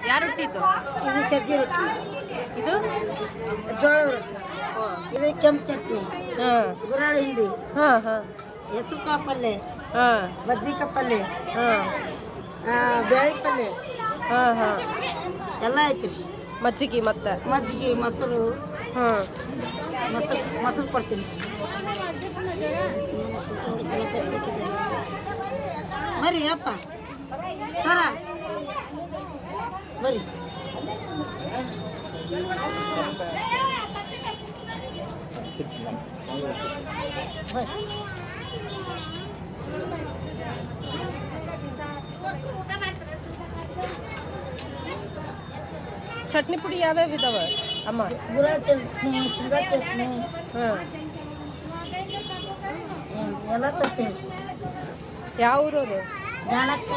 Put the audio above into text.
ಯಾವ ರೊಟ್ಟಿ ಇದು? ಇದು ಸಜ್ಜಿ ರೊಟ್ಟಿ, ಇದು ಜೋಳ ರೊಟ್ಟಿ, ಇದು ಕೆಂಪು ಚಟ್ನಿ, ಗುರಾಳ ಹಿಂಡಿ, ಹೆಸರು ಕಾಳು ಪಲ್ಯ, ಬದ್ನಿಕಾಯಿ ಪಲ್ಯ, ಬೇಳೆ ಪಲ್ಯ ಎಲ್ಲ ಐತಿ. ಮಜ್ಜಿಗೆ ಮತ್ತೆ ಮಜ್ಜಿಗೆ ಮೊಸರು ಮೊಸರು ಕೊಡ್ತೀನಿ. ಬರ್ರಿ ಅಪ್ಪ ಸರ ಬರ್ರಿ. ಚಟ್ನಿ ಪುಡಿ ಯಾವ್ಯಾವ ಇದಾವ ಅಮ್ಮ? ಗುರಾಳ ಚಟ್ನಿ, ಶೇಂಗಾ ಚಟ್ನಿ ಎಲ್ಲ ತರ್ತೀವಿ. ಯಾವ ಊರವರು? ಗಾಣಾಕ್ಷಿ.